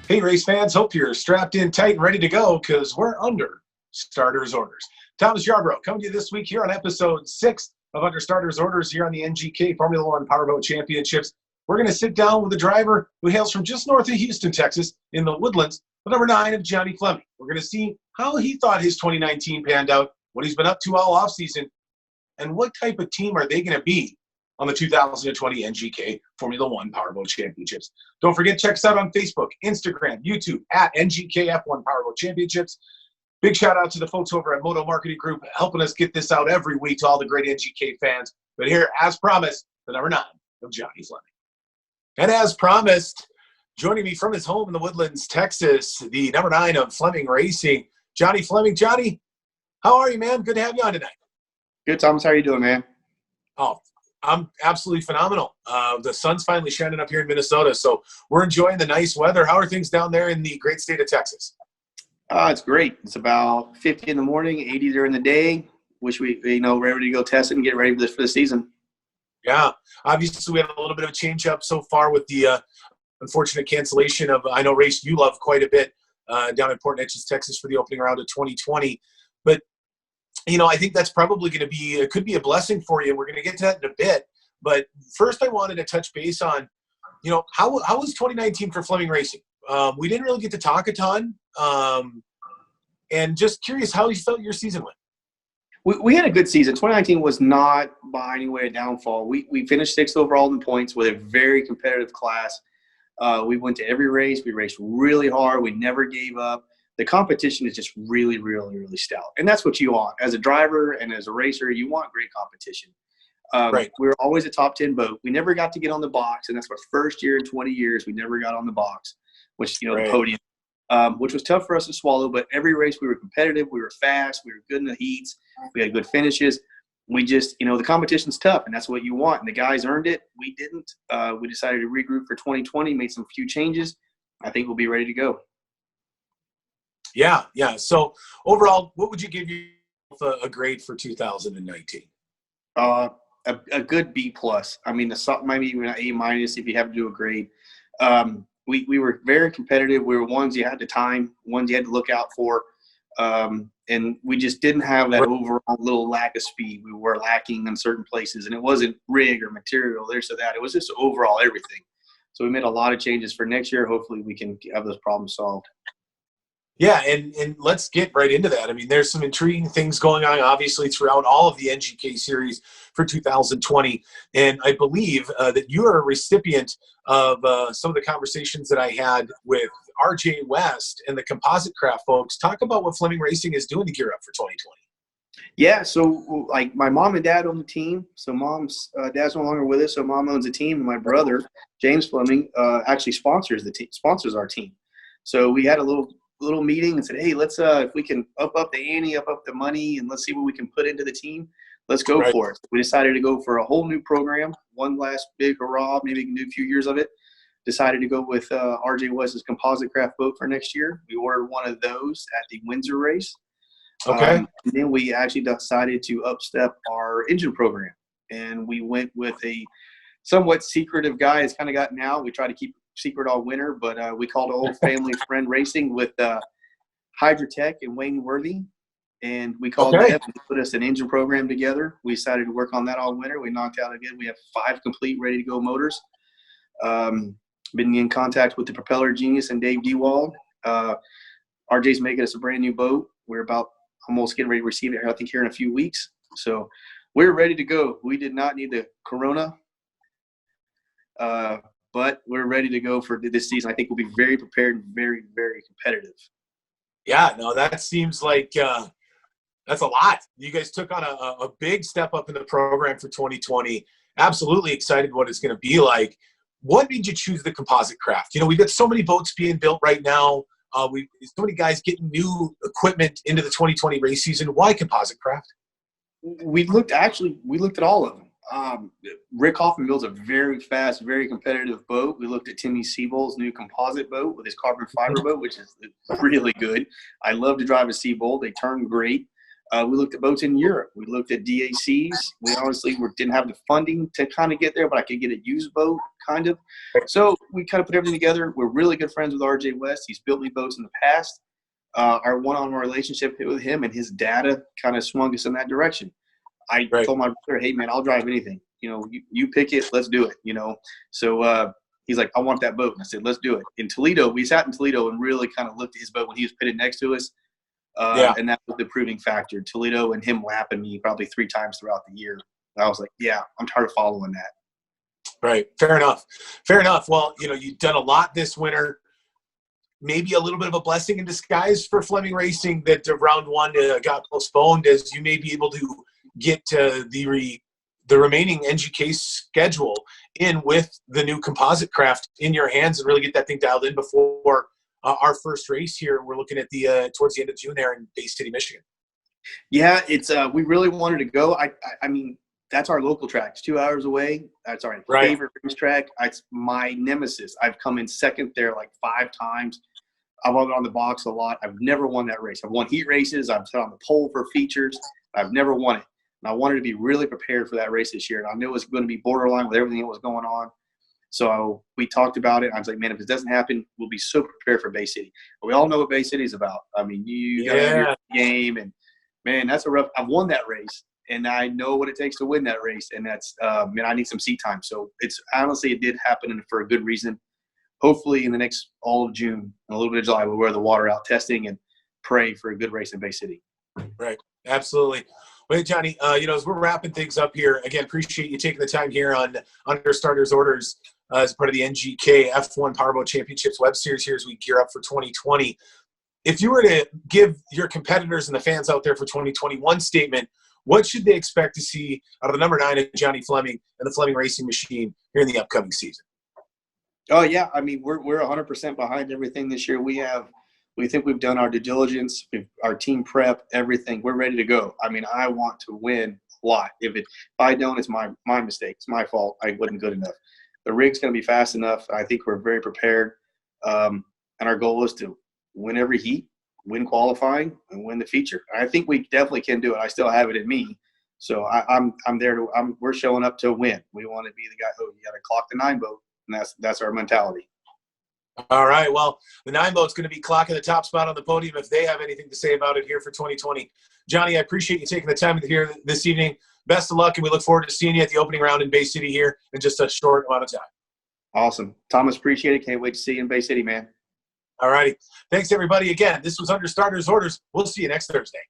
Hey, race fans, hope you're strapped in tight and ready to go because we're under starters orders. Thomas Yarbrough coming to you this week here on episode 6 of Under Starters Orders here on the NGK Formula 1 Powerboat Championships. We're going to sit down with a driver who hails from just north of Houston, Texas, in the Woodlands, the number 9 of Johnny Fleming. We're going to see how he thought his 2019 panned out, what he's been up to all offseason, and what type of team are they going to be on the 2020 NGK Formula 1 Powerboat Championships. Don't forget, check us out on Facebook, Instagram, YouTube, at NGK F1 Powerboat Championships. Big shout out to the folks over at Moto Marketing Group helping us get this out every week to all the great NGK fans. But here, as promised, the number 9 of Johnny Fleming. And as promised, joining me from his home in the Woodlands, Texas, the number 9 of Flemming Racing, Johnny Fleming. Johnny, how are you, man? Good to have you on tonight. Good, Thomas. How are you doing, man? Oh, I'm absolutely phenomenal. The sun's finally shining up here in Minnesota, so we're enjoying the nice weather. How are things down there in the great state of Texas? It's great. It's about 50 in the morning, 80 during the day. Wish we're ready to go test it and get ready for the season. Yeah, obviously we had a little bit of a change up so far with the unfortunate cancellation of, I know, race you love quite a bit down in Port Neches, Texas for the opening round of 2020. But I think that's probably going to be, it could be a blessing for you. We're going to get to that in a bit. But first I wanted to touch base on, how was 2019 for Flemming Racing? We didn't really get to talk a ton. And just curious how you felt your season went. We had a good season. 2019 was not by any way a downfall. We finished 6th overall in points with a very competitive class. We went to every race. We raced really hard. We never gave up. The competition is just really, really, really stout. And that's what you want. As a driver and as a racer, you want great competition. Right. We were always a top 10 boat. We never got to get on the box, and that's our first year in 20 years we never got on the box, which, Right. the podium, which was tough for us to swallow. But every race we were competitive. We were fast. We were good in the heats. We had good finishes. We just, the competition's tough, and that's what you want. And the guys earned it. We didn't. We decided to regroup for 2020, made some few changes. I think we'll be ready to go. Yeah. So overall, what would you give you a grade for 2019? A good B plus. I mean, maybe even an A minus if you have to do a grade. We were very competitive. We were ones you had to time, ones you had to look out for. And we just didn't have that overall little lack of speed. We were lacking in certain places, and it wasn't rig or material, this or that. It was just overall everything. So we made a lot of changes for next year. Hopefully we can have those problems solved. Yeah, and let's get right into that. I mean, there's some intriguing things going on, obviously, throughout all of the NGK series for 2020. And I believe that you are a recipient of some of the conversations that I had with RJ West and the Composite Craft folks. Talk about what Flemming Racing is doing to gear up for 2020. Yeah, so like my mom and dad own the team. So dad's no longer with us, so mom owns the team. And my brother, James Fleming, actually sponsors our team. So we had a little meeting and said, hey, let's if we can up the ante, up the money, and let's see what we can put into the team. Let's go for it. We decided to go for a whole new program, one last big hurrah, maybe we can do a few years of it. Decided to go with RJ West's Composite Craft Boat for next year. We ordered one of those at the Windsor race. Okay. And then we actually decided to upstep our engine program, and we went with a somewhat secretive guy. It's kind of gotten out. We try to keep secret all winter, but we called Old Family Friend Racing with Hydrotech and Wayne Worthy, and we called them and put us an engine program together. We decided to work on that all winter. We knocked out again. We have 5 complete, ready to go motors. Been in contact with the propeller genius and Dave Dewald. RJ's making us a brand new boat. We're about almost getting ready to receive it, I think, here in a few weeks. So we're ready to go. We did not need the Corona. But we're ready to go for this season. I think we'll be very prepared and very, very competitive. Yeah, no, that seems like that's a lot. You guys took on a big step up in the program for 2020. Absolutely excited what it's going to be like. What made you choose the Composite Craft? We've got so many boats being built right now. So many guys getting new equipment into the 2020 race season. Why Composite Craft? We looked at all of them. Rick Hoffman builds a very fast, very competitive boat. We looked at Timmy Seabold's new composite boat with his carbon fiber boat, which is really good. I love to drive a Seabold. They turn great. We looked at boats in Europe. We looked at DACs. We honestly didn't have the funding to kind of get there, but I could get a used boat, kind of. So we kind of put everything together. We're really good friends with RJ West. He's built me boats in the past. Our one-on-one relationship with him and his data kind of swung us in that direction. I told my brother, hey, man, I'll drive anything. You pick it. Let's do it, So he's like, I want that boat. And I said, let's do it. In Toledo, we sat in Toledo and really kind of looked at his boat when he was pitted next to us. And that was the proving factor. Toledo and him lapping me probably 3 times throughout the year. I was like, yeah, I'm tired of following that. Right. Fair enough. Fair enough. Well, you've done a lot this winter. Maybe a little bit of a blessing in disguise for Flemming Racing that round 1 got postponed, as you may be able to get the remaining NGK schedule in with the new Composite Craft in your hands and really get that thing dialed in before our first race here. We're looking at the towards the end of June there in Bay City, Michigan. Yeah, it's we really wanted to go. I mean, that's our local track. It's 2 hours away. That's our favorite racetrack. It's my nemesis. I've come in second there like 5 times. I've been on the box a lot. I've never won that race. I've won heat races. I've sat on the pole for features. I've never won it. And I wanted to be really prepared for that race this year. And I knew it was going to be borderline with everything that was going on. So we talked about it. I was like, man, if it doesn't happen, we'll be so prepared for Bay City. But we all know what Bay City is about. I mean, you got to have your game. And, man, that's a rough – I've won that race. And I know what it takes to win that race. And that's man, I need some seat time. So it's honestly, it did happen for a good reason. Hopefully in the next all of June and a little bit of July, we'll wear the water out testing and pray for a good race in Bay City. Right. Absolutely. Well, Johnny, as we're wrapping things up here, again, appreciate you taking the time here on Under Starters Orders as part of the NGK F1 Powerboat Championships web series here as we gear up for 2020. If you were to give your competitors and the fans out there for 2021 statement, what should they expect to see out of the number 9 of Johnny Fleming and the Flemming Racing machine here in the upcoming season? Oh, yeah. I mean, we're 100% behind everything this year. We think we've done our due diligence, our team prep, everything. We're ready to go. I mean, I want to win a lot. If I don't, it's my mistake. It's my fault. I wasn't good enough. The rig's going to be fast enough. I think we're very prepared. And our goal is to win every heat, win qualifying, and win the feature. I think we definitely can do it. I still have it in me. So I'm there we're showing up to win. We want to be the guy who you got to clock the 9 boat. And that's our mentality. All right. Well, the 9 boat's going to be clocking the top spot on the podium if they have anything to say about it here for 2020. Johnny, I appreciate you taking the time here this evening. Best of luck, and we look forward to seeing you at the opening round in Bay City here in just a short amount of time. Awesome. Thomas, appreciate it. Can't wait to see you in Bay City, man. All righty. Thanks, everybody. Again, this was Under Starters Orders. We'll see you next Thursday.